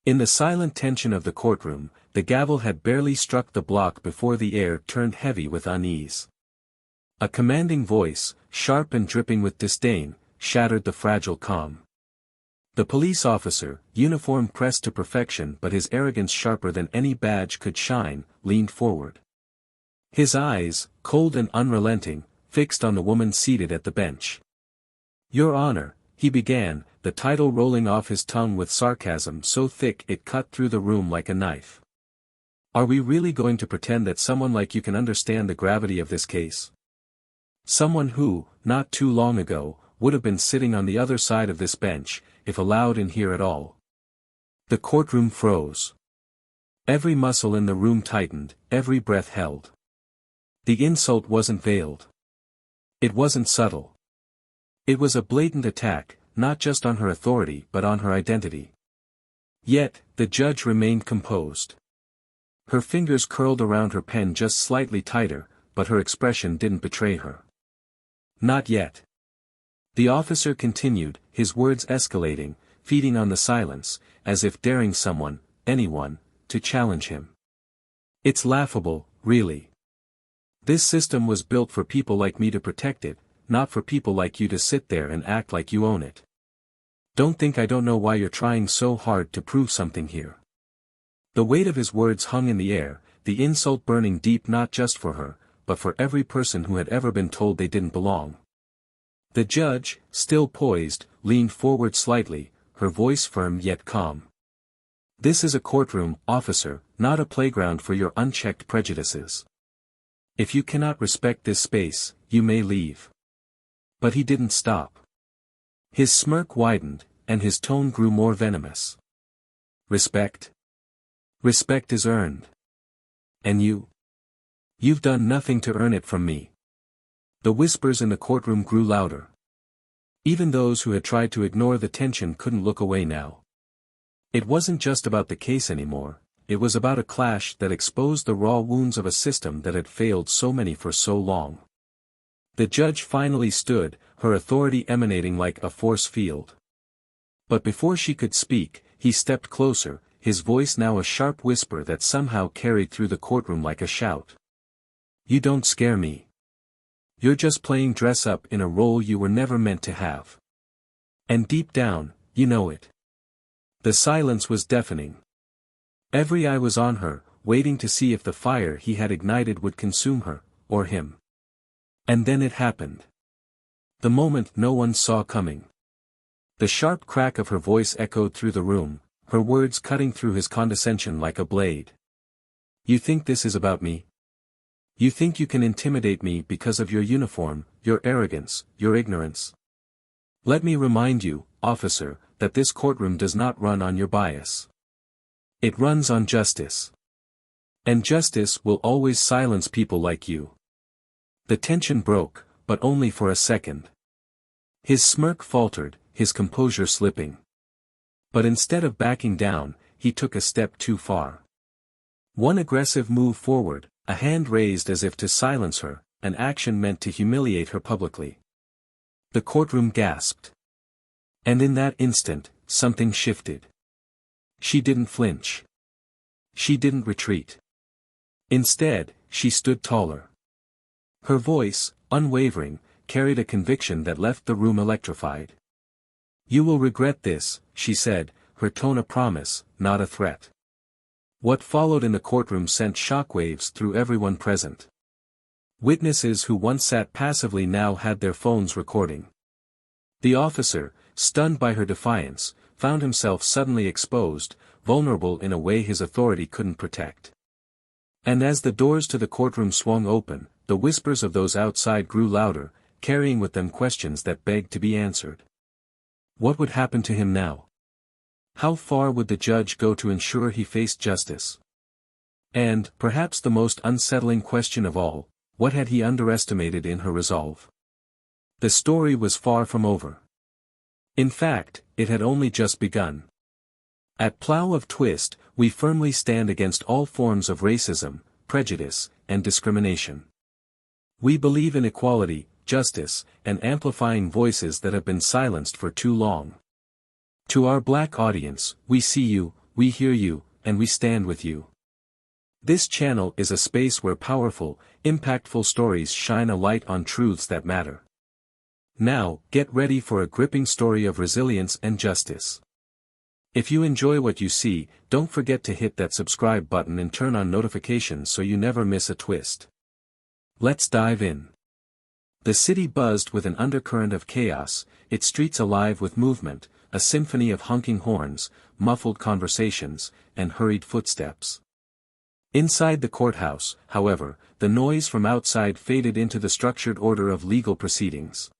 In the silent tension of the courtroom, the gavel had barely struck the block before the air turned heavy with unease. A commanding voice, sharp and dripping with disdain, shattered the fragile calm. The police officer, uniform pressed to perfection but his arrogance sharper than any badge could shine, leaned forward. His eyes, cold and unrelenting, fixed on the woman seated at the bench. "Your Honor," he began, the title rolling off his tongue with sarcasm so thick it cut through the room like a knife. "Are we really going to pretend that someone like you can understand the gravity of this case? Someone who, not too long ago, would have been sitting on the other side of this bench, if allowed in here at all." The courtroom froze. Every muscle in the room tightened, every breath held. The insult wasn't veiled. It wasn't subtle. It was a blatant attack, not just on her authority but on her identity. Yet, the judge remained composed. Her fingers curled around her pen just slightly tighter, but her expression didn't betray her. "Not yet." The officer continued, his words escalating, feeding on the silence, as if daring someone, anyone, to challenge him. "It's laughable, really. This system was built for people like me to protect it, not for people like you to sit there and act like you own it. Don't think I don't know why you're trying so hard to prove something here." The weight of his words hung in the air, the insult burning deep not just for her, but for every person who had ever been told they didn't belong. The judge, still poised, leaned forward slightly, her voice firm yet calm. "This is a courtroom, officer, not a playground for your unchecked prejudices. If you cannot respect this space, you may leave." But he didn't stop. His smirk widened, and his tone grew more venomous. "Respect? Respect is earned. And you? You've done nothing to earn it from me." The whispers in the courtroom grew louder. Even those who had tried to ignore the tension couldn't look away now. It wasn't just about the case anymore, it was about a clash that exposed the raw wounds of a system that had failed so many for so long. The judge finally stood, her authority emanating like a force field. But before she could speak, he stepped closer, his voice now a sharp whisper that somehow carried through the courtroom like a shout. "You don't scare me. You're just playing dress-up in a role you were never meant to have. And deep down, you know it." The silence was deafening. Every eye was on her, waiting to see if the fire he had ignited would consume her, or him. And then it happened. The moment no one saw coming. The sharp crack of her voice echoed through the room, her words cutting through his condescension like a blade. "You think this is about me? You think you can intimidate me because of your uniform, your arrogance, your ignorance? Let me remind you, officer, that this courtroom does not run on your bias. It runs on justice. And justice will always silence people like you." The tension broke, but only for a second. His smirk faltered, his composure slipping. But instead of backing down, he took a step too far. One aggressive move forward, a hand raised as if to silence her, an action meant to humiliate her publicly. The courtroom gasped. And in that instant, something shifted. She didn't flinch. She didn't retreat. Instead, she stood taller. Her voice, unwavering, carried a conviction that left the room electrified. "You will regret this," she said, her tone a promise, not a threat. What followed in the courtroom sent shockwaves through everyone present. Witnesses who once sat passively now had their phones recording. The officer, stunned by her defiance, found himself suddenly exposed, vulnerable in a way his authority couldn't protect. And as the doors to the courtroom swung open, the whispers of those outside grew louder, carrying with them questions that begged to be answered. What would happen to him now? How far would the judge go to ensure he faced justice? And, perhaps the most unsettling question of all, what had he underestimated in her resolve? The story was far from over. In fact, it had only just begun. At Plough of Twist, we firmly stand against all forms of racism, prejudice, and discrimination. We believe in equality, justice, and amplifying voices that have been silenced for too long. To our black audience, we see you, we hear you, and we stand with you. This channel is a space where powerful, impactful stories shine a light on truths that matter. Now, get ready for a gripping story of resilience and justice. If you enjoy what you see, don't forget to hit that subscribe button and turn on notifications so you never miss a twist. Let's dive in. The city buzzed with an undercurrent of chaos, its streets alive with movement, a symphony of honking horns, muffled conversations, and hurried footsteps. Inside the courthouse, however, the noise from outside faded into the structured order of legal proceedings.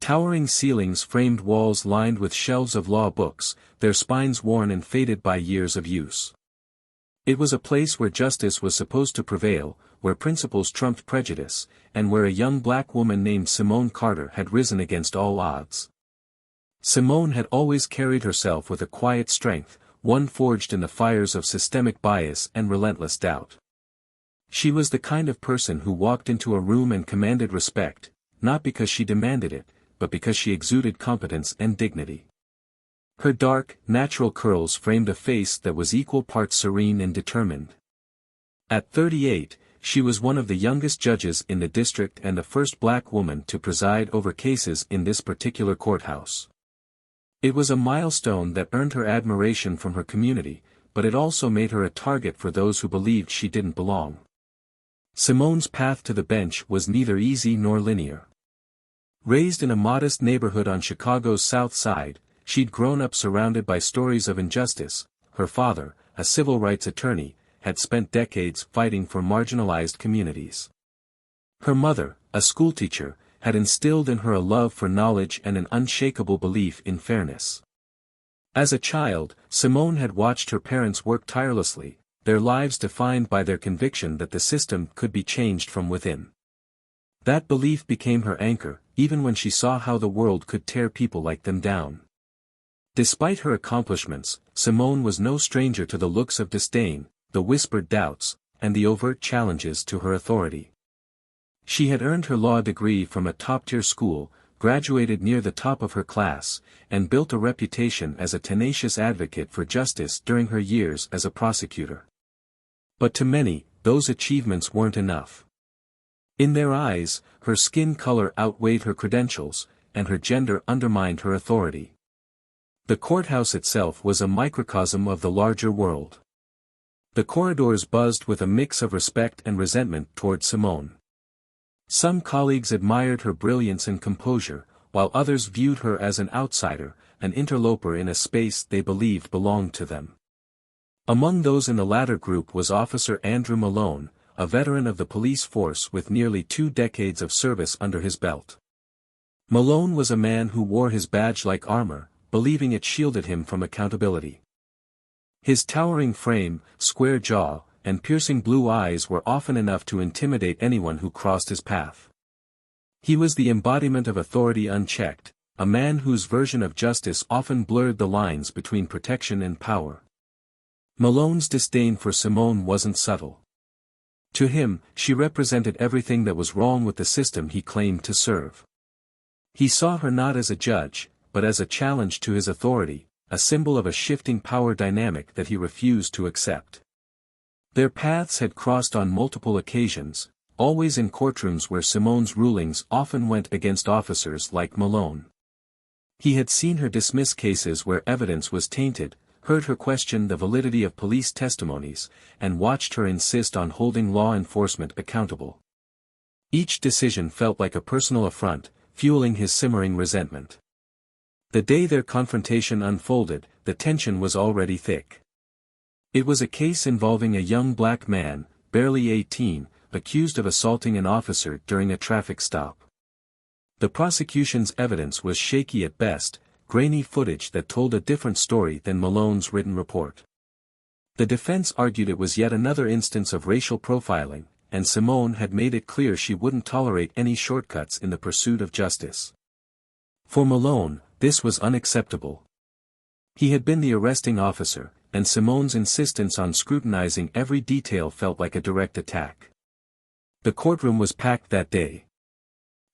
Towering ceilings framed walls lined with shelves of law books, their spines worn and faded by years of use. It was a place where justice was supposed to prevail, where principles trumped prejudice, and where a young black woman named Simone Carter had risen against all odds. Simone had always carried herself with a quiet strength, one forged in the fires of systemic bias and relentless doubt. She was the kind of person who walked into a room and commanded respect, not because she demanded it, but because she exuded competence and dignity. Her dark, natural curls framed a face that was equal parts serene and determined. At 38, she was one of the youngest judges in the district and the first black woman to preside over cases in this particular courthouse. It was a milestone that earned her admiration from her community, but it also made her a target for those who believed she didn't belong. Simone's path to the bench was neither easy nor linear. Raised in a modest neighborhood on Chicago's South Side, she'd grown up surrounded by stories of injustice. Her father, a civil rights attorney, had spent decades fighting for marginalized communities. Her mother, a schoolteacher, had instilled in her a love for knowledge and an unshakable belief in fairness. As a child, Simone had watched her parents work tirelessly, their lives defined by their conviction that the system could be changed from within. That belief became her anchor, even when she saw how the world could tear people like them down. Despite her accomplishments, Simone was no stranger to the looks of disdain, the whispered doubts, and the overt challenges to her authority. She had earned her law degree from a top-tier school, graduated near the top of her class, and built a reputation as a tenacious advocate for justice during her years as a prosecutor. But to many, those achievements weren't enough. In their eyes, her skin color outweighed her credentials, and her gender undermined her authority. The courthouse itself was a microcosm of the larger world. The corridors buzzed with a mix of respect and resentment toward Simone. Some colleagues admired her brilliance and composure, while others viewed her as an outsider, an interloper in a space they believed belonged to them. Among those in the latter group was Officer Andrew Malone, a veteran of the police force with nearly 2 decades of service under his belt. Malone was a man who wore his badge like armor, believing it shielded him from accountability. His towering frame, square jaw, and piercing blue eyes were often enough to intimidate anyone who crossed his path. He was the embodiment of authority unchecked, a man whose version of justice often blurred the lines between protection and power. Malone's disdain for Simone wasn't subtle. To him, she represented everything that was wrong with the system he claimed to serve. He saw her not as a judge, but as a challenge to his authority, a symbol of a shifting power dynamic that he refused to accept. Their paths had crossed on multiple occasions, always in courtrooms where Simone's rulings often went against officers like Malone. He had seen her dismiss cases where evidence was tainted, heard her question the validity of police testimonies, and watched her insist on holding law enforcement accountable. Each decision felt like a personal affront, fueling his simmering resentment. The day their confrontation unfolded, the tension was already thick. It was a case involving a young black man, barely 18, accused of assaulting an officer during a traffic stop. The prosecution's evidence was shaky at best, grainy footage that told a different story than Malone's written report. The defense argued it was yet another instance of racial profiling, and Simone had made it clear she wouldn't tolerate any shortcuts in the pursuit of justice. For Malone, this was unacceptable. He had been the arresting officer, and Simone's insistence on scrutinizing every detail felt like a direct attack. The courtroom was packed that day.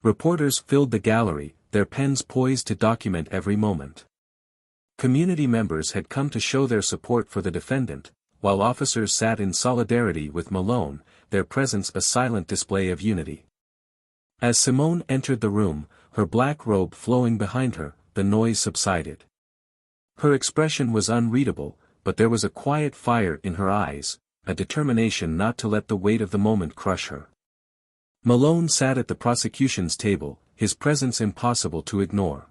Reporters filled the gallery, their pens poised to document every moment. Community members had come to show their support for the defendant, while officers sat in solidarity with Malone, their presence a silent display of unity. As Simone entered the room, her black robe flowing behind her, the noise subsided. Her expression was unreadable, but there was a quiet fire in her eyes, a determination not to let the weight of the moment crush her. Malone sat at the prosecution's table, his presence impossible to ignore.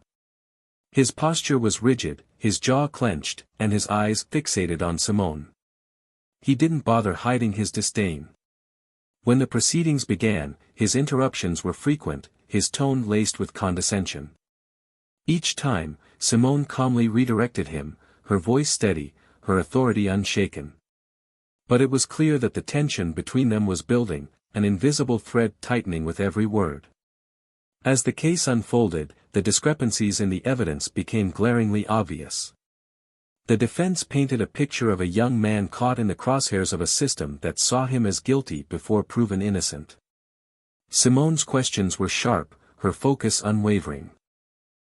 His posture was rigid, his jaw clenched, and his eyes fixated on Simone. He didn't bother hiding his disdain. When the proceedings began, his interruptions were frequent, his tone laced with condescension. Each time, Simone calmly redirected him, her voice steady, her authority unshaken. But it was clear that the tension between them was building, an invisible thread tightening with every word. As the case unfolded, the discrepancies in the evidence became glaringly obvious. The defense painted a picture of a young man caught in the crosshairs of a system that saw him as guilty before proven innocent. Simone's questions were sharp, her focus unwavering.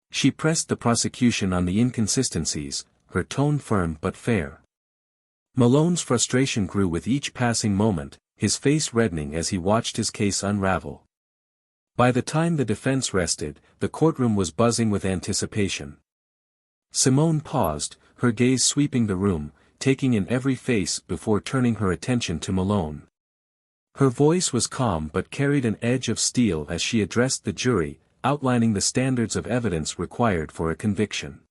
She pressed the prosecution on the inconsistencies, her tone firm but fair. Malone's frustration grew with each passing moment, his face reddening as he watched his case unravel. By the time the defense rested, the courtroom was buzzing with anticipation. Simone paused, her gaze sweeping the room, taking in every face before turning her attention to Malone. Her voice was calm but carried an edge of steel as she addressed the jury, outlining the standards of evidence required for a conviction.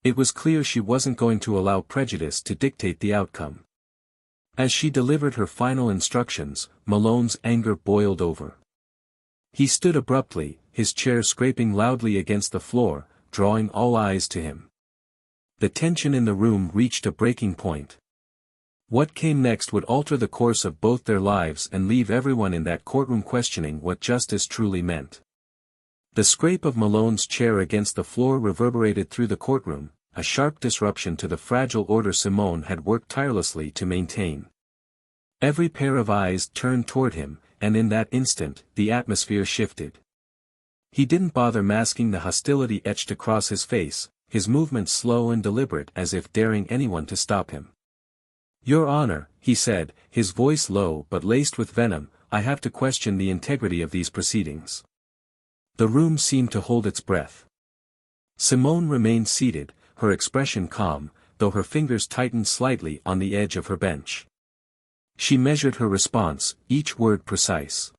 It was clear she wasn't going to allow prejudice to dictate the outcome. As she delivered her final instructions, Malone's anger boiled over. He stood abruptly, his chair scraping loudly against the floor, drawing all eyes to him. The tension in the room reached a breaking point. What came next would alter the course of both their lives and leave everyone in that courtroom questioning what justice truly meant. The scrape of Malone's chair against the floor reverberated through the courtroom, a sharp disruption to the fragile order Simone had worked tirelessly to maintain. Every pair of eyes turned toward him, and in that instant, the atmosphere shifted. He didn't bother masking the hostility etched across his face, his movements slow and deliberate as if daring anyone to stop him. "Your Honor," he said, his voice low but laced with venom, "I have to question the integrity of these proceedings." The room seemed to hold its breath. Simone remained seated, her expression calm, though her fingers tightened slightly on the edge of her bench. She measured her response, each word precise.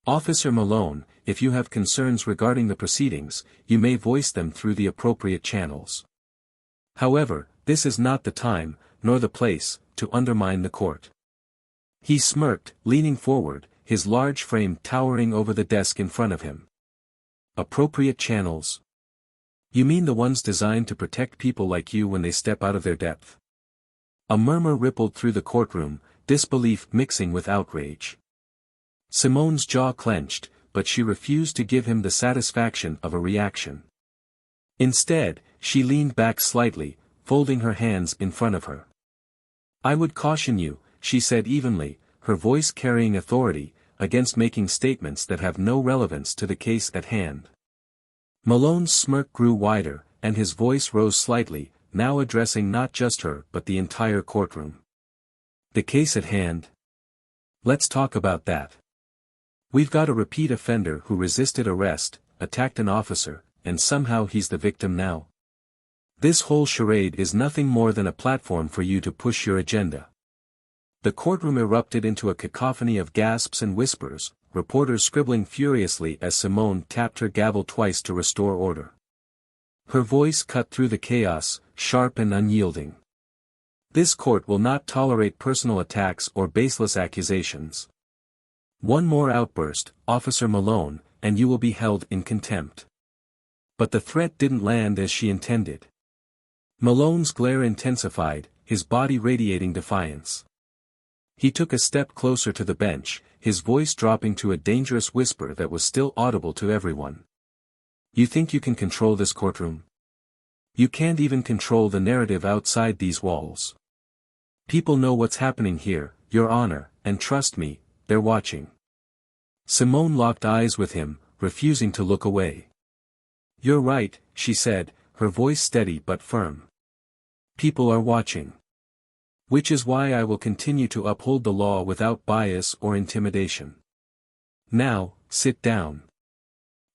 "Officer Malone, if you have concerns regarding the proceedings, you may voice them through the appropriate channels. However, this is not the time, nor the place, to undermine the court." He smirked, leaning forward, his large frame towering over the desk in front of him. "Appropriate channels? You mean the ones designed to protect people like you when they step out of their depth?" A murmur rippled through the courtroom, disbelief mixing with outrage. Simone's jaw clenched, but she refused to give him the satisfaction of a reaction. Instead, she leaned back slightly, folding her hands in front of her. "I would caution you," she said evenly, her voice carrying authority, "against making statements that have no relevance to the case at hand." Malone's smirk grew wider, and his voice rose slightly, now addressing not just her but the entire courtroom. "The case at hand? Let's talk about that. We've got a repeat offender who resisted arrest, attacked an officer, and somehow he's the victim now. This whole charade is nothing more than a platform for you to push your agenda." The courtroom erupted into a cacophony of gasps and whispers, reporters scribbling furiously as Simone tapped her gavel twice to restore order. Her voice cut through the chaos, sharp and unyielding. "This court will not tolerate personal attacks or baseless accusations. One more outburst, Officer Malone, and you will be held in contempt." But the threat didn't land as she intended. Malone's glare intensified, his body radiating defiance. He took a step closer to the bench, his voice dropping to a dangerous whisper that was still audible to everyone. "You think you can control this courtroom? You can't even control the narrative outside these walls. People know what's happening here, Your Honor, and trust me, they're watching." Simone locked eyes with him, refusing to look away. "You're right," she said, her voice steady but firm. People are watching. Which is why I will continue to uphold the law without bias or intimidation. Now, sit down.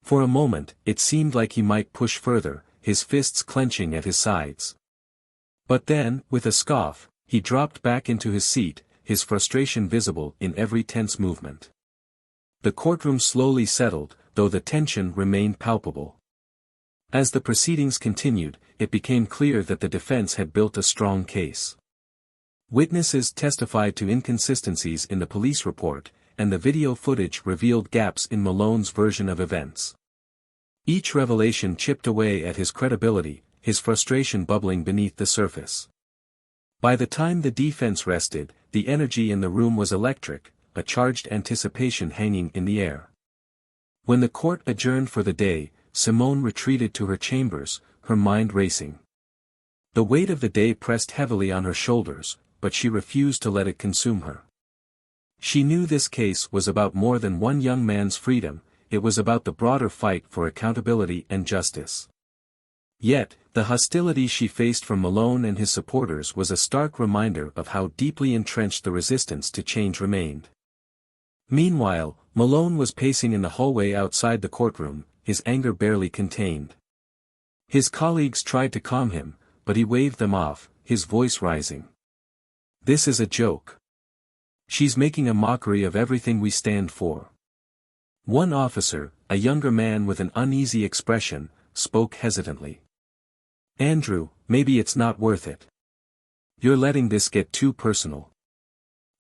For a moment, it seemed like he might push further, his fists clenching at his sides. But then, with a scoff, he dropped back into his seat, his frustration visible in every tense movement. The courtroom slowly settled, though the tension remained palpable. As the proceedings continued, it became clear that the defense had built a strong case. Witnesses testified to inconsistencies in the police report, and the video footage revealed gaps in Malone's version of events. Each revelation chipped away at his credibility, his frustration bubbling beneath the surface. By the time the defense rested, the energy in the room was electric, a charged anticipation hanging in the air. When the court adjourned for the day, Simone retreated to her chambers, her mind racing. The weight of the day pressed heavily on her shoulders, but she refused to let it consume her. She knew this case was about more than one young man's freedom, it was about the broader fight for accountability and justice. Yet, the hostility she faced from Malone and his supporters was a stark reminder of how deeply entrenched the resistance to change remained. Meanwhile, Malone was pacing in the hallway outside the courtroom, his anger barely contained. His colleagues tried to calm him, but he waved them off, his voice rising. This is a joke. She's making a mockery of everything we stand for. One officer, a younger man with an uneasy expression, spoke hesitantly. Andrew, maybe it's not worth it. You're letting this get too personal.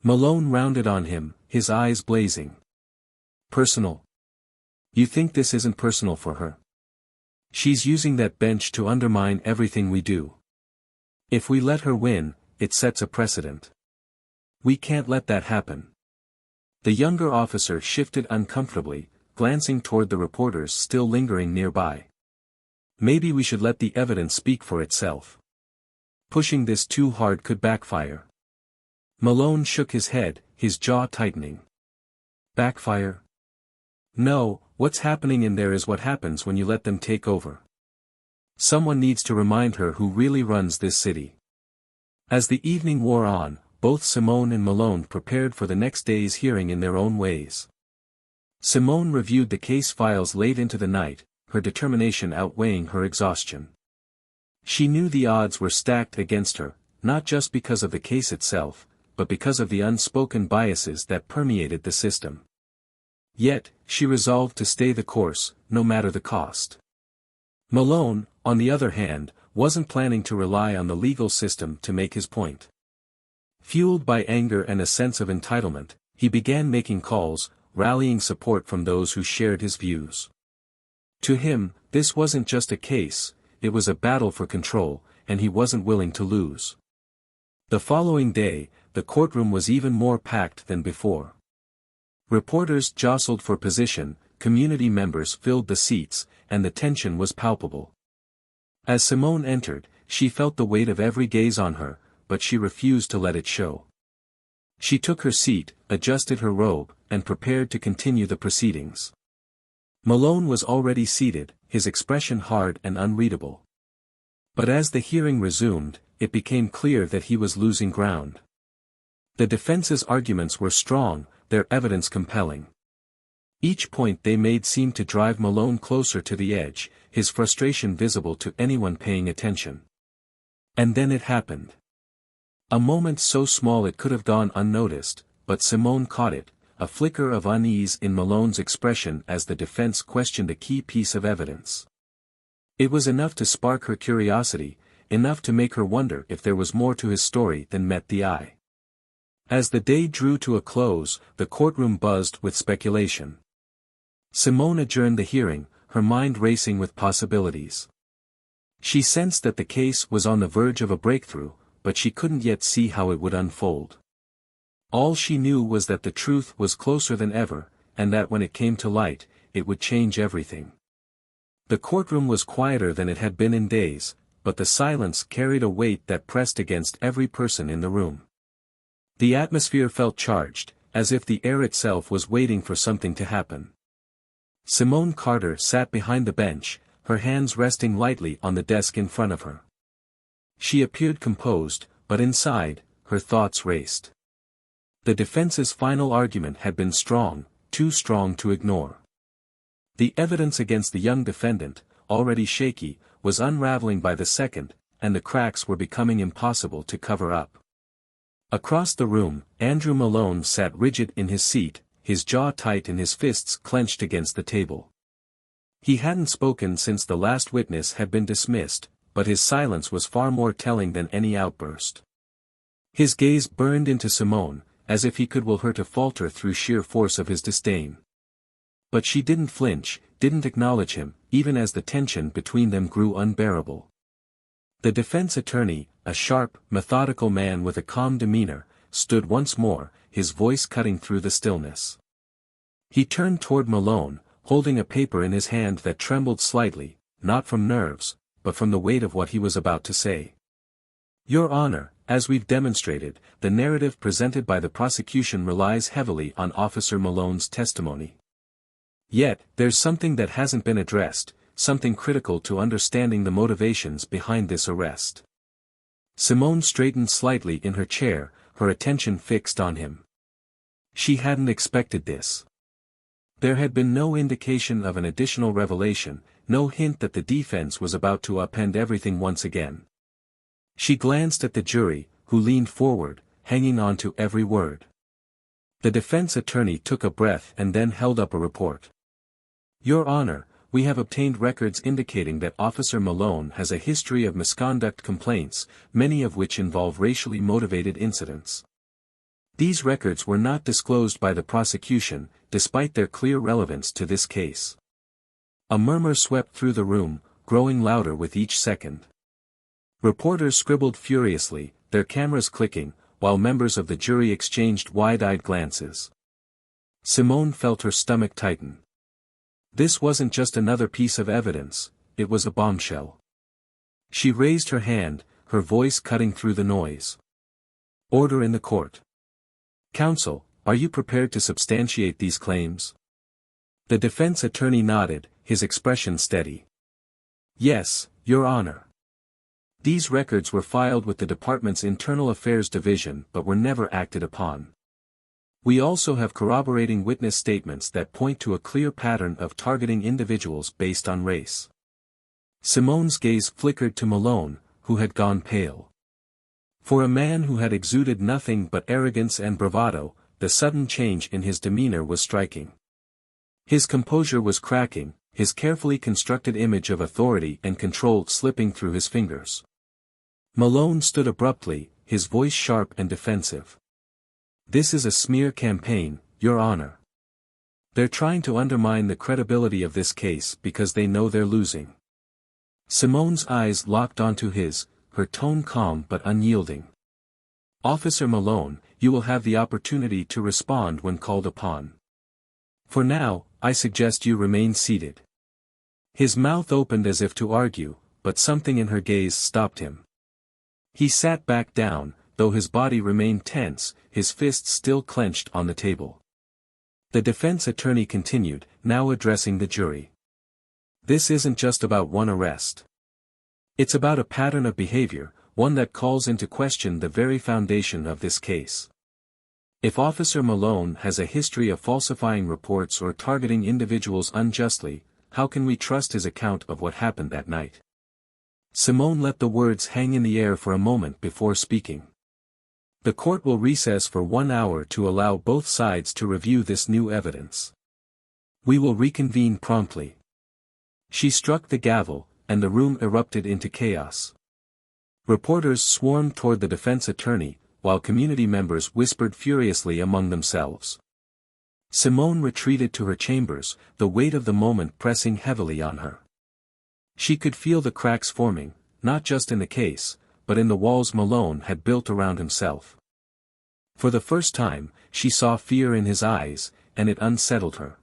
Malone rounded on him, his eyes blazing. Personal? You think this isn't personal for her? She's using that bench to undermine everything we do. If we let her win, it sets a precedent. We can't let that happen. The younger officer shifted uncomfortably, glancing toward the reporters still lingering nearby. Maybe we should let the evidence speak for itself. Pushing this too hard could backfire. Malone shook his head, his jaw tightening. Backfire? No, what's happening in there is what happens when you let them take over. Someone needs to remind her who really runs this city. As the evening wore on, both Simone and Malone prepared for the next day's hearing in their own ways. Simone reviewed the case files late into the night, her determination outweighing her exhaustion. She knew the odds were stacked against her, not just because of the case itself, but because of the unspoken biases that permeated the system. Yet, she resolved to stay the course, no matter the cost. Malone, on the other hand, wasn't planning to rely on the legal system to make his point. Fueled by anger and a sense of entitlement, he began making calls, rallying support from those who shared his views. To him, this wasn't just a case, it was a battle for control, and he wasn't willing to lose. The following day, the courtroom was even more packed than before. Reporters jostled for position, community members filled the seats, and the tension was palpable. As Simone entered, she felt the weight of every gaze on her, but she refused to let it show. She took her seat, adjusted her robe, and prepared to continue the proceedings. Malone was already seated, his expression hard and unreadable. But as the hearing resumed, it became clear that he was losing ground. The defense's arguments were strong, their evidence compelling. Each point they made seemed to drive Malone closer to the edge, his frustration visible to anyone paying attention. And then it happened. A moment so small it could have gone unnoticed, but Simone caught it, a flicker of unease in Malone's expression as the defense questioned a key piece of evidence. It was enough to spark her curiosity, enough to make her wonder if there was more to his story than met the eye. As the day drew to a close, the courtroom buzzed with speculation. Simone adjourned the hearing, her mind racing with possibilities. She sensed that the case was on the verge of a breakthrough, but she couldn't yet see how it would unfold. All she knew was that the truth was closer than ever, and that when it came to light, it would change everything. The courtroom was quieter than it had been in days, but the silence carried a weight that pressed against every person in the room. The atmosphere felt charged, as if the air itself was waiting for something to happen. Simone Carter sat behind the bench, her hands resting lightly on the desk in front of her. She appeared composed, but inside, her thoughts raced. The defense's final argument had been strong, too strong to ignore. The evidence against the young defendant, already shaky, was unraveling by the second, and the cracks were becoming impossible to cover up. Across the room, Andrew Malone sat rigid in his seat, his jaw tight and his fists clenched against the table. He hadn't spoken since the last witness had been dismissed, but his silence was far more telling than any outburst. His gaze burned into Simone, as if he could will her to falter through sheer force of his disdain. But she didn't flinch, didn't acknowledge him, even as the tension between them grew unbearable. The defense attorney, a sharp, methodical man with a calm demeanor, stood once more, his voice cutting through the stillness. He turned toward Malone, holding a paper in his hand that trembled slightly, not from nerves, but from the weight of what he was about to say. Your Honor, as we've demonstrated, the narrative presented by the prosecution relies heavily on Officer Malone's testimony. Yet, there's something that hasn't been addressed, something critical to understanding the motivations behind this arrest. Simone straightened slightly in her chair, her attention fixed on him. She hadn't expected this. There had been no indication of an additional revelation, no hint that the defense was about to upend everything once again. She glanced at the jury, who leaned forward, hanging on to every word. The defense attorney took a breath and then held up a report. Your Honor, we have obtained records indicating that Officer Malone has a history of misconduct complaints, many of which involve racially motivated incidents. These records were not disclosed by the prosecution, despite their clear relevance to this case. A murmur swept through the room, growing louder with each second. Reporters scribbled furiously, their cameras clicking, while members of the jury exchanged wide-eyed glances. Simone felt her stomach tighten. This wasn't just another piece of evidence, it was a bombshell. She raised her hand, her voice cutting through the noise. Order in the court. Counsel, are you prepared to substantiate these claims? The defense attorney nodded, his expression steady. Yes, Your Honor. These records were filed with the department's Internal Affairs Division but were never acted upon. We also have corroborating witness statements that point to a clear pattern of targeting individuals based on race. Simone's gaze flickered to Malone, who had gone pale. For a man who had exuded nothing but arrogance and bravado, the sudden change in his demeanor was striking. His composure was cracking, his carefully constructed image of authority and control slipping through his fingers. Malone stood abruptly, his voice sharp and defensive. This is a smear campaign, Your Honor. They're trying to undermine the credibility of this case because they know they're losing. Simone's eyes locked onto his, her tone calm but unyielding. Officer Malone, you will have the opportunity to respond when called upon. For now, I suggest you remain seated. His mouth opened as if to argue, but something in her gaze stopped him. He sat back down, though his body remained tense, his fists still clenched on the table. The defense attorney continued, now addressing the jury. This isn't just about one arrest. It's about a pattern of behavior, one that calls into question the very foundation of this case. If Officer Malone has a history of falsifying reports or targeting individuals unjustly, how can we trust his account of what happened that night? Simone let the words hang in the air for a moment before speaking. The court will recess for 1 hour to allow both sides to review this new evidence. We will reconvene promptly. She struck the gavel, and the room erupted into chaos. Reporters swarmed toward the defense attorney, while community members whispered furiously among themselves. Simone retreated to her chambers, the weight of the moment pressing heavily on her. She could feel the cracks forming, not just in the case, but in the walls Malone had built around himself. For the first time, she saw fear in his eyes, and it unsettled her.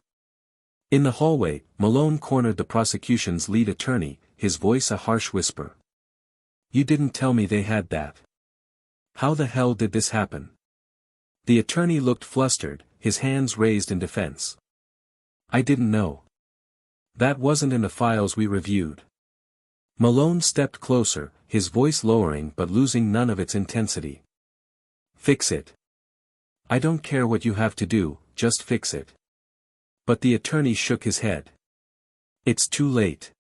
In the hallway, Malone cornered the prosecution's lead attorney, his voice a harsh whisper. You didn't tell me they had that. How the hell did this happen? The attorney looked flustered, his hands raised in defense. I didn't know. That wasn't in the files we reviewed. Malone stepped closer, his voice lowering but losing none of its intensity. Fix it. I don't care what you have to do, just fix it. But the attorney shook his head. It's too late.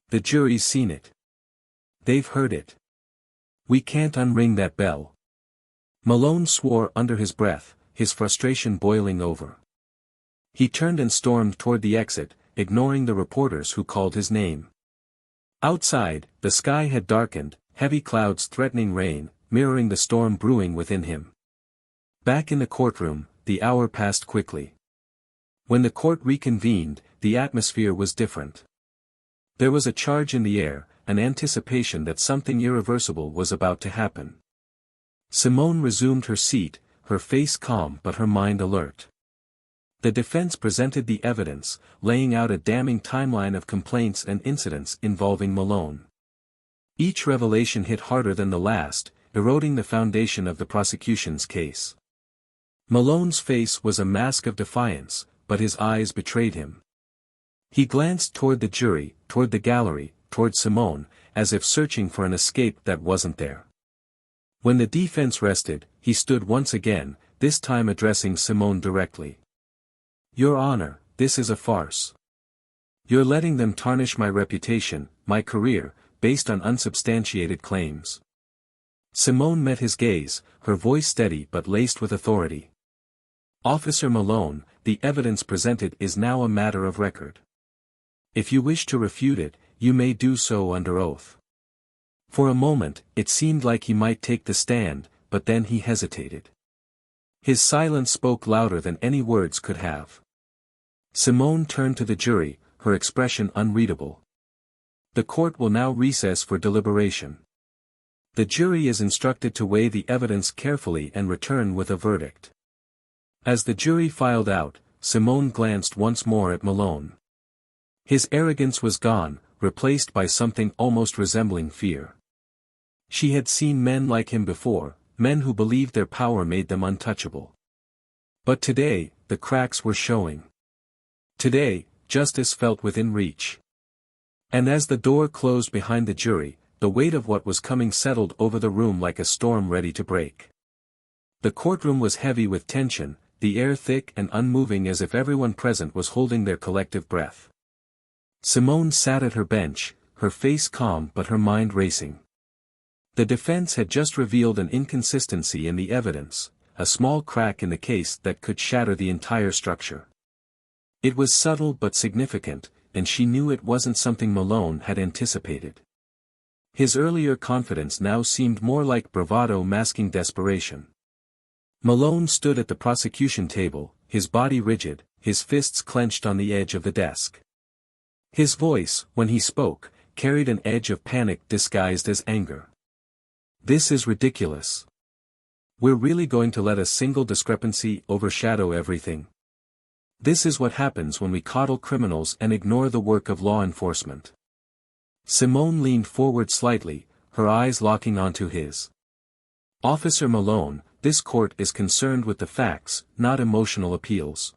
The jury's seen it. They've heard it. We can't unring that bell. Malone swore under his breath, his frustration boiling over. He turned and stormed toward the exit, ignoring the reporters who called his name. Outside, the sky had darkened, heavy clouds threatening rain, mirroring the storm brewing within him. Back in the courtroom, the hour passed quickly. When the court reconvened, the atmosphere was different. There was a charge in the air, an anticipation that something irreversible was about to happen. Simone resumed her seat, her face calm but her mind alert. The defense presented the evidence, laying out a damning timeline of complaints and incidents involving Malone. Each revelation hit harder than the last, eroding the foundation of the prosecution's case. Malone's face was a mask of defiance, but his eyes betrayed him. He glanced toward the jury, toward the gallery, toward Simone, as if searching for an escape that wasn't there. When the defense rested, he stood once again, this time addressing Simone directly. Your Honor, this is a farce. You're letting them tarnish my reputation, my career, based on unsubstantiated claims. Simone met his gaze, her voice steady but laced with authority. Officer Malone, the evidence presented is now a matter of record. If you wish to refute it, you may do so under oath. For a moment, it seemed like he might take the stand, but then he hesitated. His silence spoke louder than any words could have. Simone turned to the jury, her expression unreadable. The court will now recess for deliberation. The jury is instructed to weigh the evidence carefully and return with a verdict. As the jury filed out, Simone glanced once more at Malone. His arrogance was gone, replaced by something almost resembling fear. She had seen men like him before, men who believed their power made them untouchable. But today, the cracks were showing. Today, justice felt within reach. And as the door closed behind the jury, the weight of what was coming settled over the room like a storm ready to break. The courtroom was heavy with tension, the air thick and unmoving as if everyone present was holding their collective breath. Simone sat at her bench, her face calm but her mind racing. The defense had just revealed an inconsistency in the evidence, a small crack in the case that could shatter the entire structure. It was subtle but significant, and she knew it wasn't something Malone had anticipated. His earlier confidence now seemed more like bravado masking desperation. Malone stood at the prosecution table, his body rigid, his fists clenched on the edge of the desk. His voice, when he spoke, carried an edge of panic disguised as anger. This is ridiculous. We're really going to let a single discrepancy overshadow everything? This is what happens when we coddle criminals and ignore the work of law enforcement. Simone leaned forward slightly, her eyes locking onto his. Officer Malone, this court is concerned with the facts, not emotional appeals.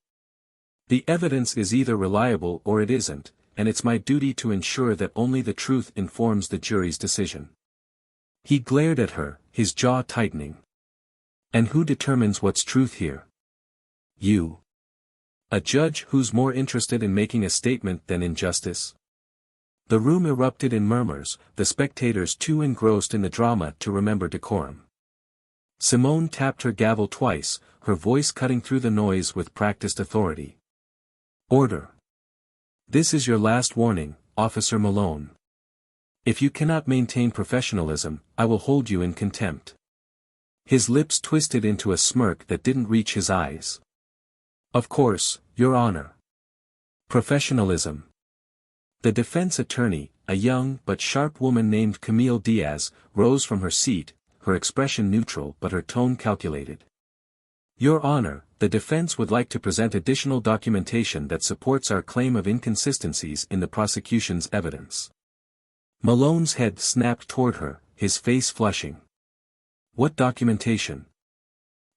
The evidence is either reliable or it isn't, and it's my duty to ensure that only the truth informs the jury's decision. He glared at her, his jaw tightening. And who determines what's truth here? You. A judge who's more interested in making a statement than in justice? The room erupted in murmurs, the spectators too engrossed in the drama to remember decorum. Simone tapped her gavel twice, her voice cutting through the noise with practiced authority. Order. This is your last warning, Officer Malone. If you cannot maintain professionalism, I will hold you in contempt. His lips twisted into a smirk that didn't reach his eyes. Of course, Your Honor. Professionalism. The defense attorney, a young but sharp woman named Camille Diaz, rose from her seat, her expression neutral but her tone calculated. Your Honor, the defense would like to present additional documentation that supports our claim of inconsistencies in the prosecution's evidence. Malone's head snapped toward her, his face flushing. What documentation?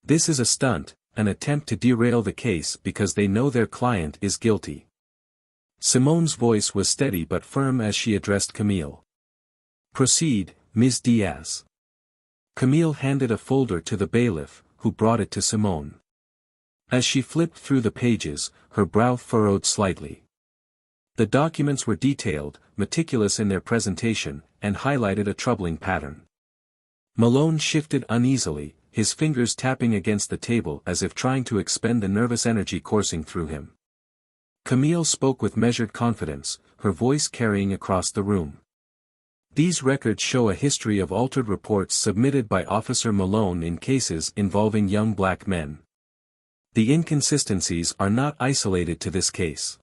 This is a stunt, an attempt to derail the case because they know their client is guilty. Simone's voice was steady but firm as she addressed Camille. "Proceed, Ms. Diaz." Camille handed a folder to the bailiff, who brought it to Simone. As she flipped through the pages, her brow furrowed slightly. The documents were detailed, meticulous in their presentation, and highlighted a troubling pattern. Malone shifted uneasily, his fingers tapping against the table as if trying to expend the nervous energy coursing through him. Camille spoke with measured confidence, her voice carrying across the room. "These records show a history of altered reports submitted by Officer Malone in cases involving young black men. The inconsistencies are not isolated to this case.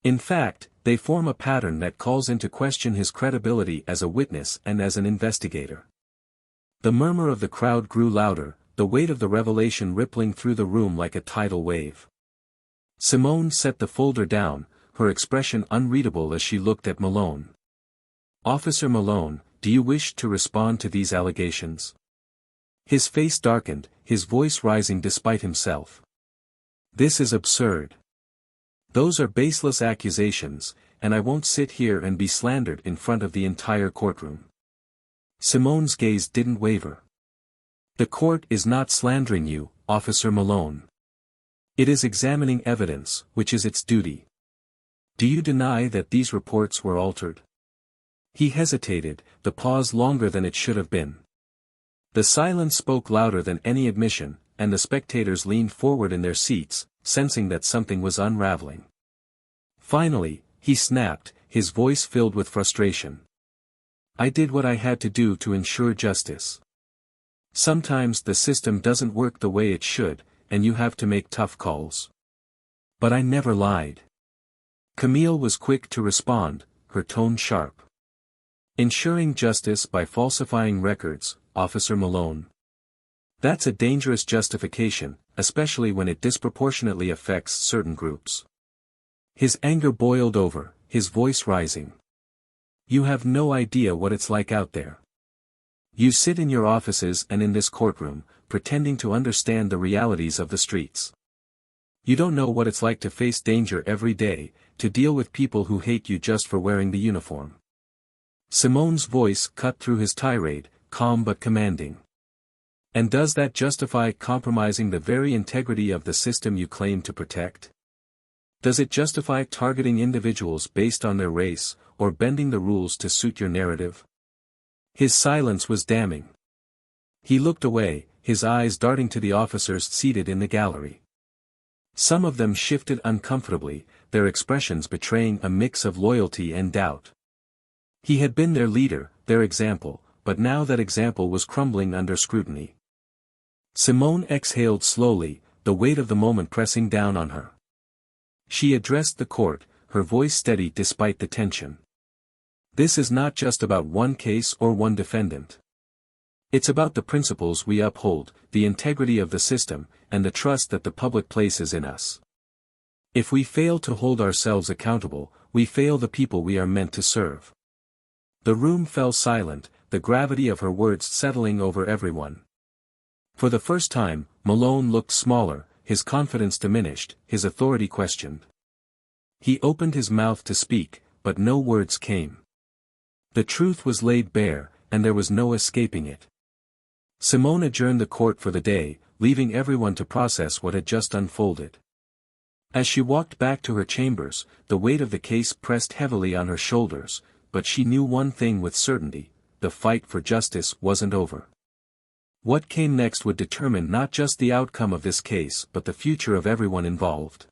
In fact, they form a pattern that calls into question his credibility as a witness and as an investigator." The murmur of the crowd grew louder, the weight of the revelation rippling through the room like a tidal wave. Simone set the folder down, her expression unreadable as she looked at Malone. "Officer Malone, do you wish to respond to these allegations?" His face darkened, his voice rising despite himself. "This is absurd. Those are baseless accusations, and I won't sit here and be slandered in front of the entire courtroom." Simone's gaze didn't waver. "The court is not slandering you, Officer Malone. It is examining evidence, which is its duty. Do you deny that these reports were altered?" He hesitated, the pause longer than it should have been. The silence spoke louder than any admission, and the spectators leaned forward in their seats, sensing that something was unraveling. Finally, he snapped, his voice filled with frustration. "I did what I had to do to ensure justice. Sometimes the system doesn't work the way it should, and you have to make tough calls. But I never lied." Camille was quick to respond, her tone sharp. "Ensuring justice by falsifying records, Officer Malone. That's a dangerous justification, especially when it disproportionately affects certain groups." His anger boiled over, his voice rising. "You have no idea what it's like out there. You sit in your offices and in this courtroom, pretending to understand the realities of the streets. You don't know what it's like to face danger every day, to deal with people who hate you just for wearing the uniform." Simone's voice cut through his tirade, calm but commanding. "And does that justify compromising the very integrity of the system you claim to protect? Does it justify targeting individuals based on their race, or bending the rules to suit your narrative?" His silence was damning. He looked away, his eyes darting to the officers seated in the gallery. Some of them shifted uncomfortably, their expressions betraying a mix of loyalty and doubt. He had been their leader, their example, but now that example was crumbling under scrutiny. Simone exhaled slowly, the weight of the moment pressing down on her. She addressed the court, her voice steady despite the tension. "This is not just about one case or one defendant. It's about the principles we uphold, the integrity of the system, and the trust that the public places in us. If we fail to hold ourselves accountable, we fail the people we are meant to serve." The room fell silent, the gravity of her words settling over everyone. For the first time, Malone looked smaller, his confidence diminished, his authority questioned. He opened his mouth to speak, but no words came. The truth was laid bare, and there was no escaping it. Simone adjourned the court for the day, leaving everyone to process what had just unfolded. As she walked back to her chambers, the weight of the case pressed heavily on her shoulders, but she knew one thing with certainty: the fight for justice wasn't over. What came next would determine not just the outcome of this case but the future of everyone involved.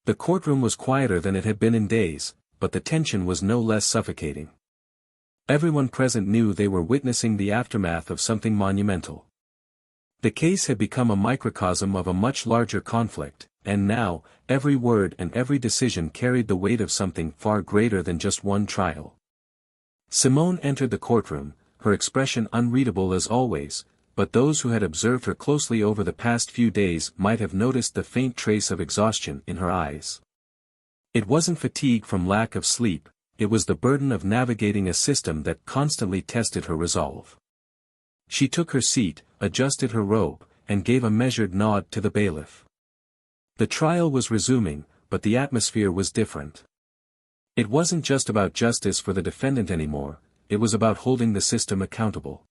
The courtroom was quieter than it had been in days, but the tension was no less suffocating. Everyone present knew they were witnessing the aftermath of something monumental. The case had become a microcosm of a much larger conflict, and now, every word and every decision carried the weight of something far greater than just one trial. Simone entered the courtroom, her expression unreadable as always, but those who had observed her closely over the past few days might have noticed the faint trace of exhaustion in her eyes. It wasn't fatigue from lack of sleep, it was the burden of navigating a system that constantly tested her resolve. She took her seat, adjusted her robe, and gave a measured nod to the bailiff. The trial was resuming, but the atmosphere was different. It wasn't just about justice for the defendant anymore, it was about holding the system accountable.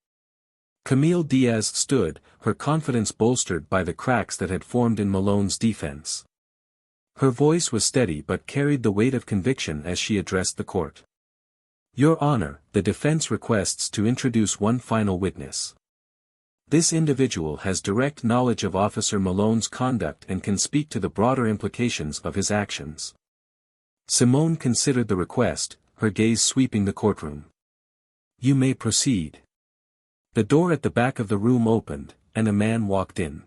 Camille Diaz stood, her confidence bolstered by the cracks that had formed in Malone's defense. Her voice was steady but carried the weight of conviction as she addressed the court. Your Honor, the defense requests to introduce one final witness. This individual has direct knowledge of Officer Malone's conduct and can speak to the broader implications of his actions. Simone considered the request, her gaze sweeping the courtroom. You may proceed. The door at the back of the room opened, and a man walked in.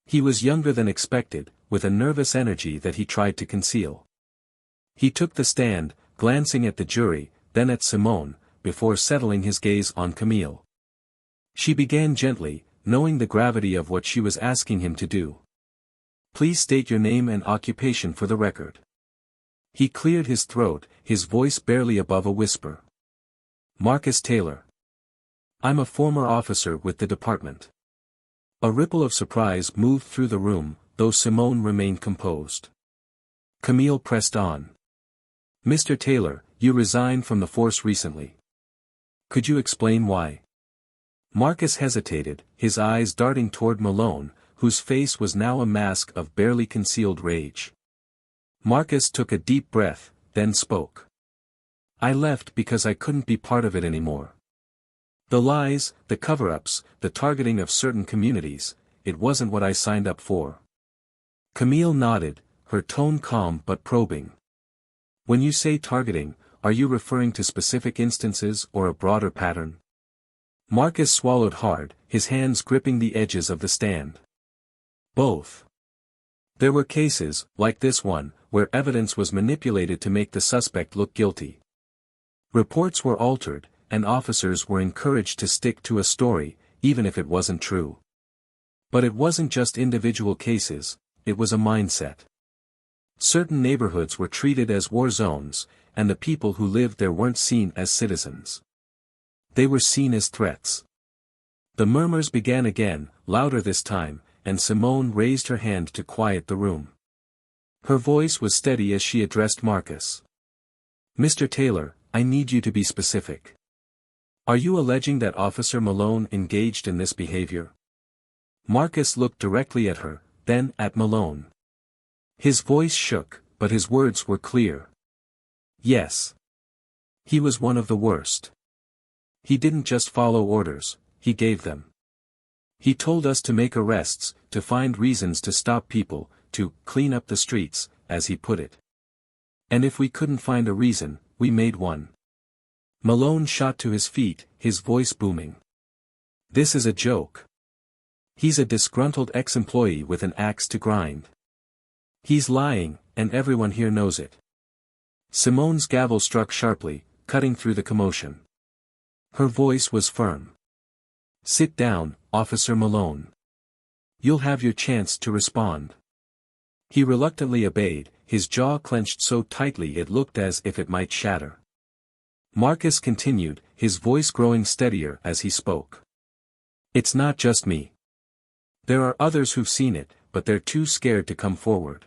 He was younger than expected, with a nervous energy that he tried to conceal. He took the stand, glancing at the jury, then at Simone, before settling his gaze on Camille. She began gently, knowing the gravity of what she was asking him to do. Please state your name and occupation for the record. He cleared his throat, his voice barely above a whisper. Marcus Taylor. I'm a former officer with the department. A ripple of surprise moved through the room, though Simone remained composed. Camille pressed on. Mr. Taylor, you resigned from the force recently. Could you explain why? Marcus hesitated, his eyes darting toward Malone, whose face was now a mask of barely concealed rage. Marcus took a deep breath, then spoke. I left because I couldn't be part of it anymore. The lies, the cover-ups, the targeting of certain communities, it wasn't what I signed up for. Camille nodded, her tone calm but probing. When you say targeting, are you referring to specific instances or a broader pattern? Marcus swallowed hard, his hands gripping the edges of the stand. Both. There were cases, like this one, where evidence was manipulated to make the suspect look guilty. Reports were altered, and officers were encouraged to stick to a story, even if it wasn't true. But it wasn't just individual cases, it was a mindset. Certain neighborhoods were treated as war zones, and the people who lived there weren't seen as citizens. They were seen as threats. The murmurs began again, louder this time, and Simone raised her hand to quiet the room. Her voice was steady as she addressed Marcus. Mr. Taylor, I need you to be specific. Are you alleging that Officer Malone engaged in this behavior? Marcus looked directly at her, then at Malone. His voice shook, but his words were clear. Yes. He was one of the worst. He didn't just follow orders, he gave them. He told us to make arrests, to find reasons to stop people, to clean up the streets, as he put it. And if we couldn't find a reason, we made one. Malone shot to his feet, his voice booming. This is a joke. He's a disgruntled ex-employee with an axe to grind. He's lying, and everyone here knows it. Simone's gavel struck sharply, cutting through the commotion. Her voice was firm. Sit down, Officer Malone. You'll have your chance to respond. He reluctantly obeyed, his jaw clenched so tightly it looked as if it might shatter. Marcus continued, his voice growing steadier as he spoke. It's not just me. There are others who've seen it, but they're too scared to come forward.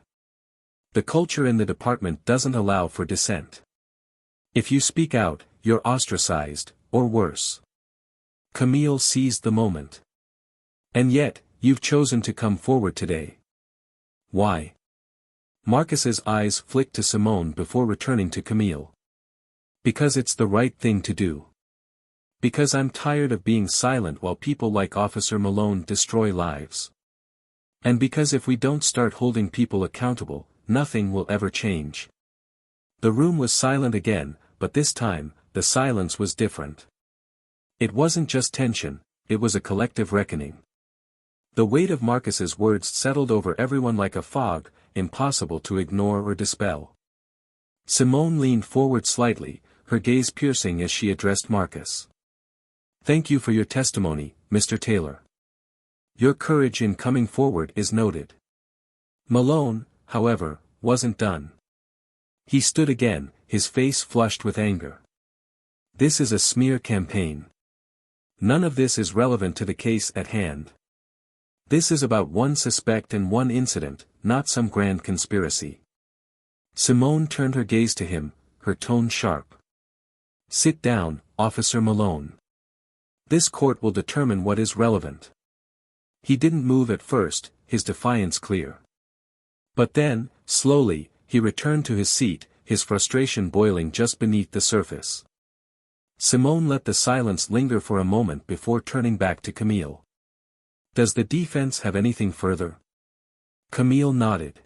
The culture in the department doesn't allow for dissent. If you speak out, you're ostracized, or worse. Camille seized the moment. And yet, you've chosen to come forward today. Why? Marcus's eyes flicked to Simone before returning to Camille. Because it's the right thing to do. Because I'm tired of being silent while people like Officer Malone destroy lives. And because if we don't start holding people accountable, nothing will ever change. The room was silent again, but this time, the silence was different. It wasn't just tension, it was a collective reckoning. The weight of Marcus's words settled over everyone like a fog, impossible to ignore or dispel. Simone leaned forward slightly, her gaze piercing as she addressed Marcus. Thank you for your testimony, Mr. Taylor. Your courage in coming forward is noted. Malone, however, wasn't done. He stood again, his face flushed with anger. This is a smear campaign. None of this is relevant to the case at hand. This is about one suspect and one incident, not some grand conspiracy. Simone turned her gaze to him, her tone sharp. "Sit down, Officer Malone. This court will determine what is relevant." He didn't move at first, his defiance clear. But then, slowly, he returned to his seat, his frustration boiling just beneath the surface. Simone let the silence linger for a moment before turning back to Camille. "Does the defense have anything further?" Camille nodded.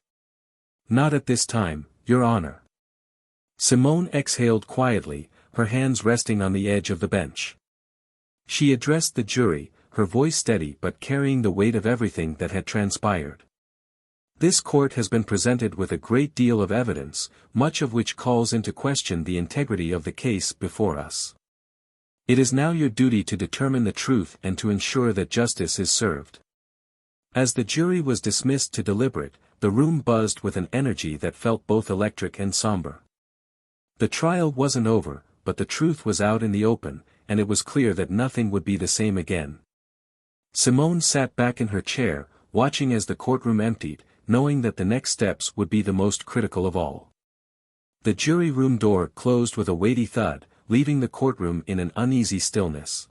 "Not at this time, Your Honor." Simone exhaled quietly, her hands resting on the edge of the bench. She addressed the jury, her voice steady but carrying the weight of everything that had transpired. "This court has been presented with a great deal of evidence, much of which calls into question the integrity of the case before us. It is now your duty to determine the truth and to ensure that justice is served." As the jury was dismissed to deliberate, the room buzzed with an energy that felt both electric and somber. The trial wasn't over, but the truth was out in the open, and it was clear that nothing would be the same again. Simone sat back in her chair, watching as the courtroom emptied, knowing that the next steps would be the most critical of all. The jury room door closed with a weighty thud, leaving the courtroom in an uneasy stillness.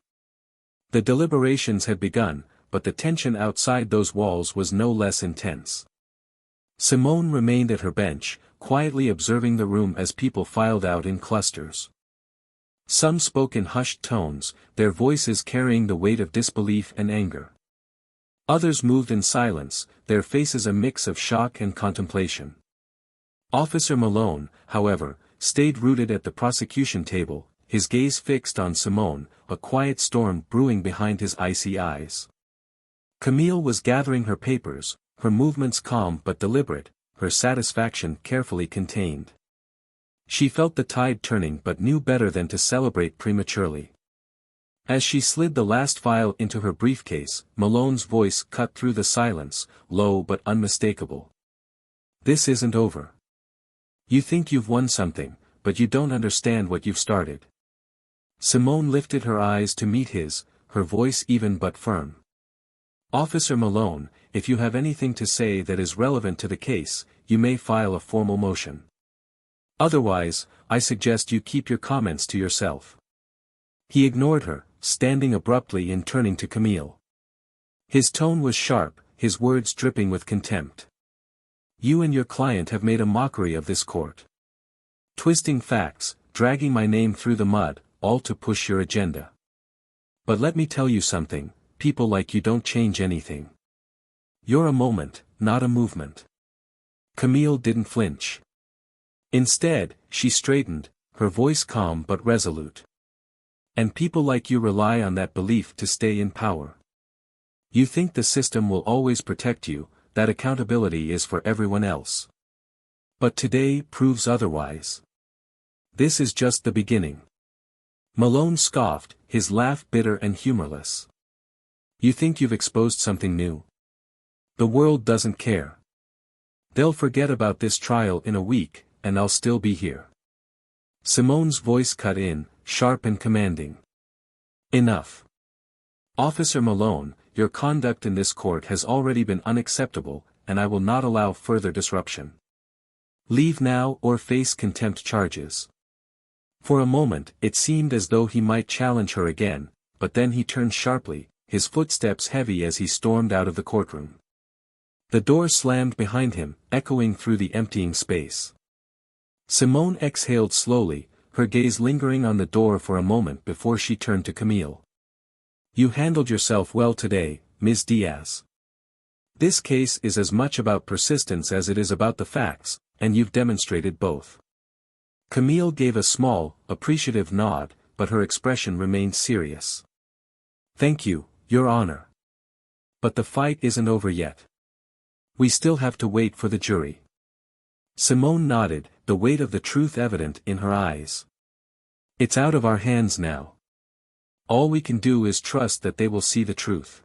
The deliberations had begun, but the tension outside those walls was no less intense. Simone remained at her bench, quietly observing the room as people filed out in clusters. Some spoke in hushed tones, their voices carrying the weight of disbelief and anger. Others moved in silence, their faces a mix of shock and contemplation. Officer Malone, however, stayed rooted at the prosecution table, his gaze fixed on Simone, a quiet storm brewing behind his icy eyes. Camille was gathering her papers, her movements calm but deliberate, her satisfaction carefully contained. She felt the tide turning but knew better than to celebrate prematurely. As she slid the last file into her briefcase, Malone's voice cut through the silence, low but unmistakable. "This isn't over. You think you've won something, but you don't understand what you've started." Simone lifted her eyes to meet his, her voice even but firm. "Officer Malone, if you have anything to say that is relevant to the case, you may file a formal motion. Otherwise, I suggest you keep your comments to yourself." He ignored her, standing abruptly and turning to Camille. His tone was sharp, his words dripping with contempt. "You and your client have made a mockery of this court. Twisting facts, dragging my name through the mud, all to push your agenda. But let me tell you something, people like you don't change anything. You're a moment, not a movement." Camille didn't flinch. Instead, she straightened, her voice calm but resolute. "And people like you rely on that belief to stay in power. You think the system will always protect you, that accountability is for everyone else. But today proves otherwise. This is just the beginning." Malone scoffed, his laugh bitter and humorless. "You think you've exposed something new? The world doesn't care. They'll forget about this trial in a week, and I'll still be here." Simone's voice cut in, sharp and commanding. "Enough. Officer Malone, your conduct in this court has already been unacceptable, and I will not allow further disruption. Leave now or face contempt charges." For a moment, it seemed as though he might challenge her again, but then he turned sharply, his footsteps heavy as he stormed out of the courtroom. The door slammed behind him, echoing through the emptying space. Simone exhaled slowly, her gaze lingering on the door for a moment before she turned to Camille. "You handled yourself well today, Ms. Diaz. This case is as much about persistence as it is about the facts, and you've demonstrated both." Camille gave a small, appreciative nod, but her expression remained serious. "Thank you, Your Honor. But the fight isn't over yet. We still have to wait for the jury." Simone nodded, the weight of the truth evident in her eyes. "It's out of our hands now. All we can do is trust that they will see the truth."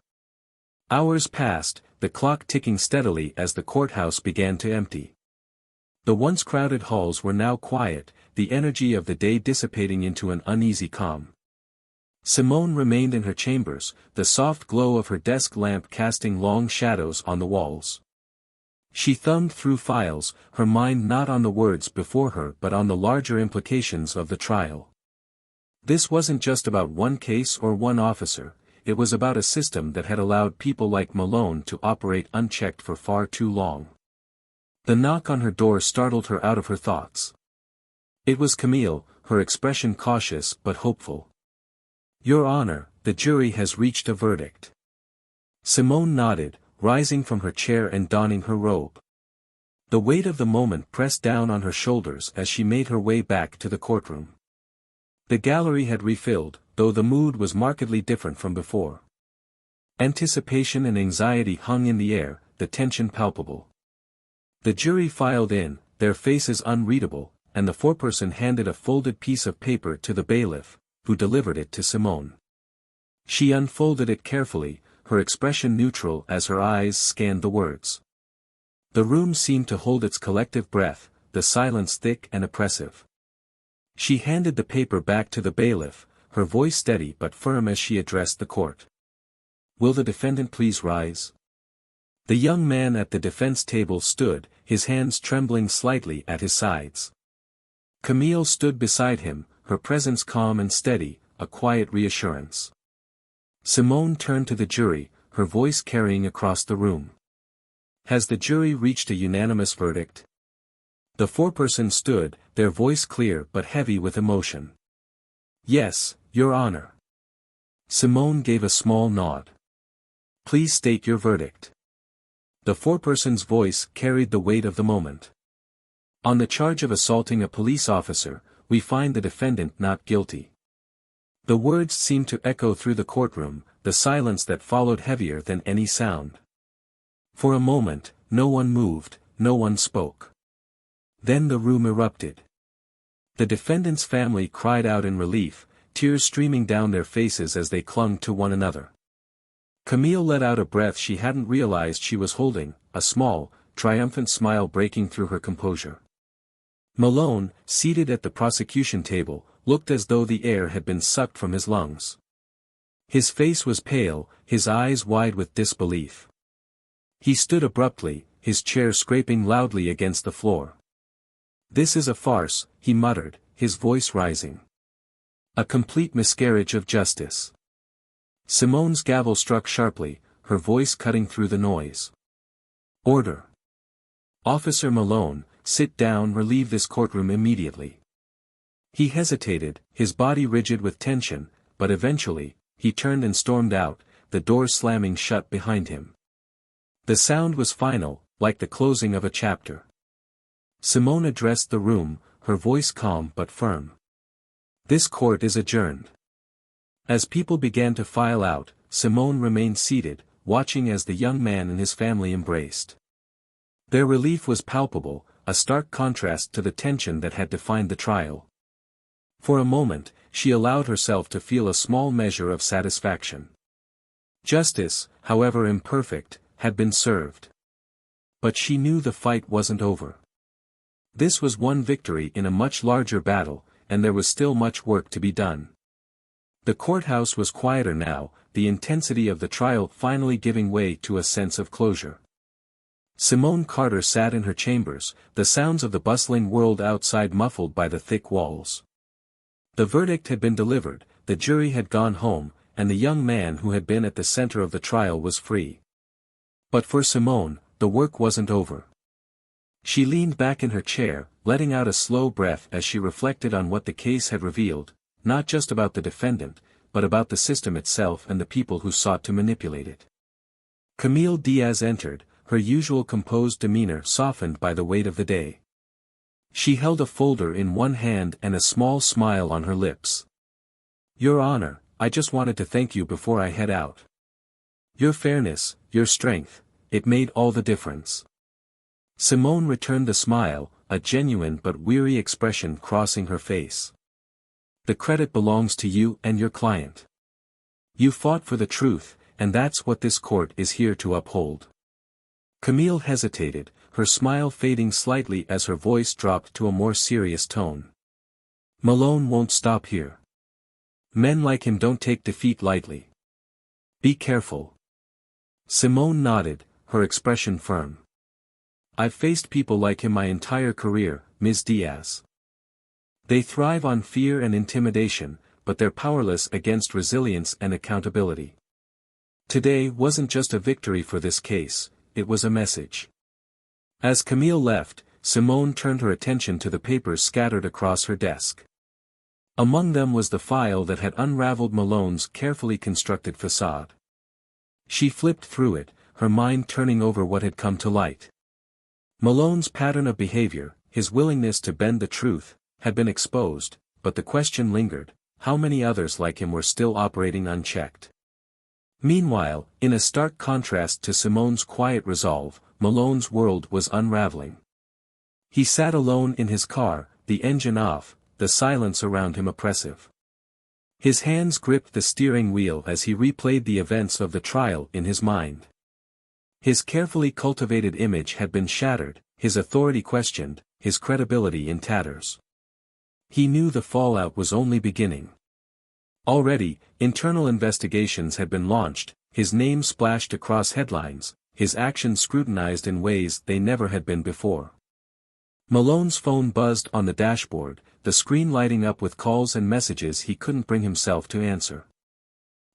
Hours passed, the clock ticking steadily as the courthouse began to empty. The once crowded halls were now quiet, the energy of the day dissipating into an uneasy calm. Simone remained in her chambers, the soft glow of her desk lamp casting long shadows on the walls. She thumbed through files, her mind not on the words before her but on the larger implications of the trial. This wasn't just about one case or one officer, it was about a system that had allowed people like Malone to operate unchecked for far too long. The knock on her door startled her out of her thoughts. It was Camille, her expression cautious but hopeful. "Your Honor, the jury has reached a verdict." Simone nodded, rising from her chair and donning her robe. The weight of the moment pressed down on her shoulders as she made her way back to the courtroom. The gallery had refilled, though the mood was markedly different from before. Anticipation and anxiety hung in the air, the tension palpable. The jury filed in, their faces unreadable, and the foreperson handed a folded piece of paper to the bailiff, who delivered it to Simone. She unfolded it carefully, her expression neutral as her eyes scanned the words. The room seemed to hold its collective breath, the silence thick and oppressive. She handed the paper back to the bailiff, her voice steady but firm as she addressed the court. "Will the defendant please rise?" The young man at the defense table stood, his hands trembling slightly at his sides. Camille stood beside him, her presence calm and steady, a quiet reassurance. Simone turned to the jury, her voice carrying across the room. "Has the jury reached a unanimous verdict?" The foreperson stood, their voice clear but heavy with emotion. "Yes, Your Honor." Simone gave a small nod. "Please state your verdict." The foreperson's voice carried the weight of the moment. "On the charge of assaulting a police officer, we find the defendant not guilty." The words seemed to echo through the courtroom, the silence that followed heavier than any sound. For a moment, no one moved, no one spoke. Then the room erupted. The defendant's family cried out in relief, tears streaming down their faces as they clung to one another. Camille let out a breath she hadn't realized she was holding, a small, triumphant smile breaking through her composure. Malone, seated at the prosecution table, looked as though the air had been sucked from his lungs. His face was pale, his eyes wide with disbelief. He stood abruptly, his chair scraping loudly against the floor. "This is a farce," he muttered, his voice rising. "A complete miscarriage of justice." Simone's gavel struck sharply, her voice cutting through the noise. "Order. Officer Malone, sit down, leave this courtroom immediately." He hesitated, his body rigid with tension, but eventually, he turned and stormed out, the door slamming shut behind him. The sound was final, like the closing of a chapter. Simone addressed the room, her voice calm but firm. "This court is adjourned." As people began to file out, Simone remained seated, watching as the young man and his family embraced. Their relief was palpable, a stark contrast to the tension that had defined the trial. For a moment, she allowed herself to feel a small measure of satisfaction. Justice, however imperfect, had been served. But she knew the fight wasn't over. This was one victory in a much larger battle, and there was still much work to be done. The courthouse was quieter now, the intensity of the trial finally giving way to a sense of closure. Simone Carter sat in her chambers, the sounds of the bustling world outside muffled by the thick walls. The verdict had been delivered, the jury had gone home, and the young man who had been at the center of the trial was free. But for Simone, the work wasn't over. She leaned back in her chair, letting out a slow breath as she reflected on what the case had revealed, not just about the defendant, but about the system itself and the people who sought to manipulate it. Camille Diaz entered, her usual composed demeanor softened by the weight of the day. She held a folder in one hand and a small smile on her lips. "Your Honor, I just wanted to thank you before I head out. Your fairness, your strength, it made all the difference." Simone returned the smile, a genuine but weary expression crossing her face. "The credit belongs to you and your client. You fought for the truth, and that's what this court is here to uphold." Camille hesitated, her smile fading slightly as her voice dropped to a more serious tone. "Malone won't stop here. Men like him don't take defeat lightly. Be careful." Simone nodded, her expression firm. I've faced people like him my entire career, Ms. Diaz. They thrive on fear and intimidation, but they're powerless against resilience and accountability. Today wasn't just a victory for this case, it was a message. As Camille left, Simone turned her attention to the papers scattered across her desk. Among them was the file that had unraveled Malone's carefully constructed facade. She flipped through it, her mind turning over what had come to light. Malone's pattern of behavior, his willingness to bend the truth, had been exposed, but the question lingered: how many others like him were still operating unchecked? Meanwhile, in a stark contrast to Simone's quiet resolve, Malone's world was unraveling. He sat alone in his car, the engine off, the silence around him oppressive. His hands gripped the steering wheel as he replayed the events of the trial in his mind. His carefully cultivated image had been shattered, his authority questioned, his credibility in tatters. He knew the fallout was only beginning. Already, internal investigations had been launched, his name splashed across headlines, his actions scrutinized in ways they never had been before. Malone's phone buzzed on the dashboard, the screen lighting up with calls and messages he couldn't bring himself to answer.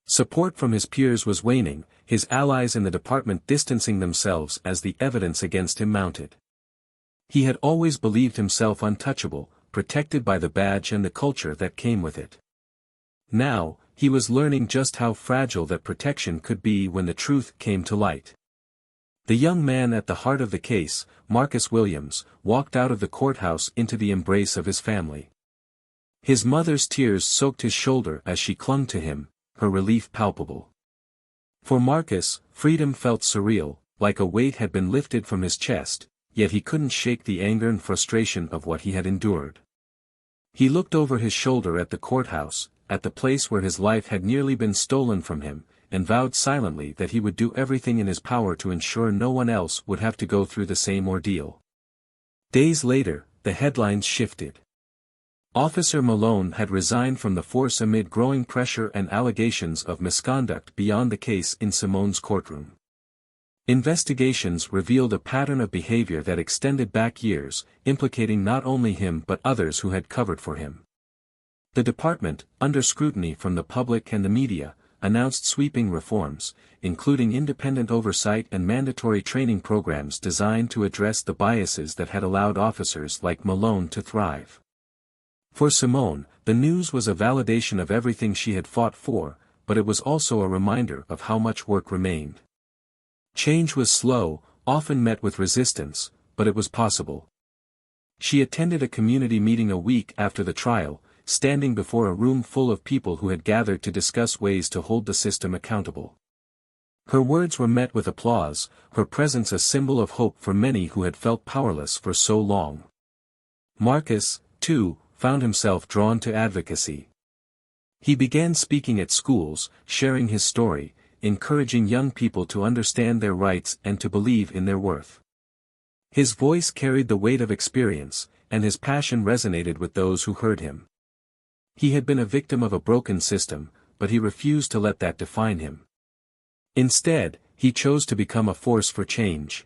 Support from his peers was waning, his allies in the department distancing themselves as the evidence against him mounted. He had always believed himself untouchable, protected by the badge and the culture that came with it. Now, he was learning just how fragile that protection could be when the truth came to light. The young man at the heart of the case, Marcus Williams, walked out of the courthouse into the embrace of his family. His mother's tears soaked his shoulder as she clung to him, her relief palpable. For Marcus, freedom felt surreal, like a weight had been lifted from his chest, yet he couldn't shake the anger and frustration of what he had endured. He looked over his shoulder at the courthouse, at the place where his life had nearly been stolen from him, and vowed silently that he would do everything in his power to ensure no one else would have to go through the same ordeal. Days later, the headlines shifted. Officer Malone had resigned from the force amid growing pressure and allegations of misconduct beyond the case in Simone's courtroom. Investigations revealed a pattern of behavior that extended back years, implicating not only him but others who had covered for him. The department, under scrutiny from the public and the media, announced sweeping reforms, including independent oversight and mandatory training programs designed to address the biases that had allowed officers like Malone to thrive. For Simone, the news was a validation of everything she had fought for, but it was also a reminder of how much work remained. Change was slow, often met with resistance, but it was possible. She attended a community meeting a week after the trial, standing before a room full of people who had gathered to discuss ways to hold the system accountable. Her words were met with applause, her presence a symbol of hope for many who had felt powerless for so long. Marcus, too, found himself drawn to advocacy. He began speaking at schools, sharing his story, encouraging young people to understand their rights and to believe in their worth. His voice carried the weight of experience, and his passion resonated with those who heard him. He had been a victim of a broken system, but he refused to let that define him. Instead, he chose to become a force for change.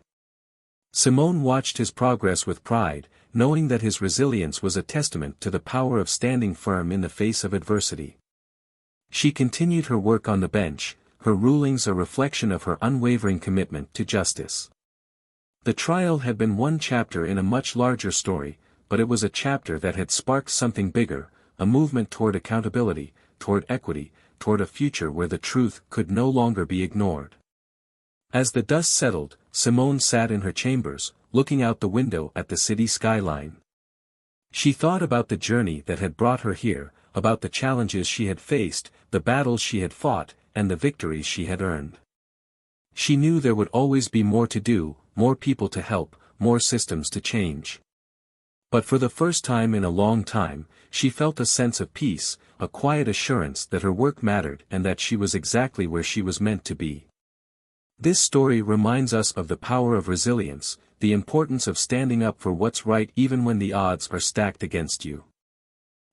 Simone watched his progress with pride, knowing that his resilience was a testament to the power of standing firm in the face of adversity. She continued her work on the bench, her rulings a reflection of her unwavering commitment to justice. The trial had been one chapter in a much larger story, but it was a chapter that had sparked something bigger, a movement toward accountability, toward equity, toward a future where the truth could no longer be ignored. As the dust settled, Simone sat in her chambers, looking out the window at the city skyline. She thought about the journey that had brought her here, about the challenges she had faced, the battles she had fought, and the victories she had earned. She knew there would always be more to do, more people to help, more systems to change. But for the first time in a long time, she felt a sense of peace, a quiet assurance that her work mattered and that she was exactly where she was meant to be. This story reminds us of the power of resilience, the importance of standing up for what's right even when the odds are stacked against you.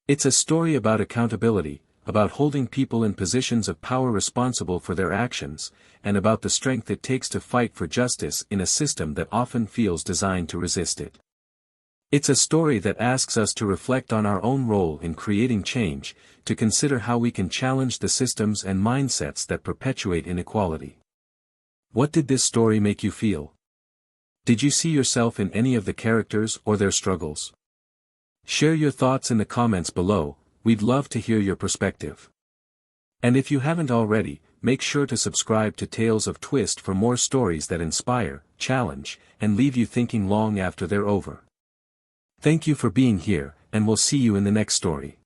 It's a story about accountability, about holding people in positions of power responsible for their actions, and about the strength it takes to fight for justice in a system that often feels designed to resist it. It's a story that asks us to reflect on our own role in creating change, to consider how we can challenge the systems and mindsets that perpetuate inequality. What did this story make you feel? Did you see yourself in any of the characters or their struggles? Share your thoughts in the comments below, we'd love to hear your perspective. And if you haven't already, make sure to subscribe to Tales of Twist for more stories that inspire, challenge, and leave you thinking long after they're over. Thank you for being here, and we'll see you in the next story.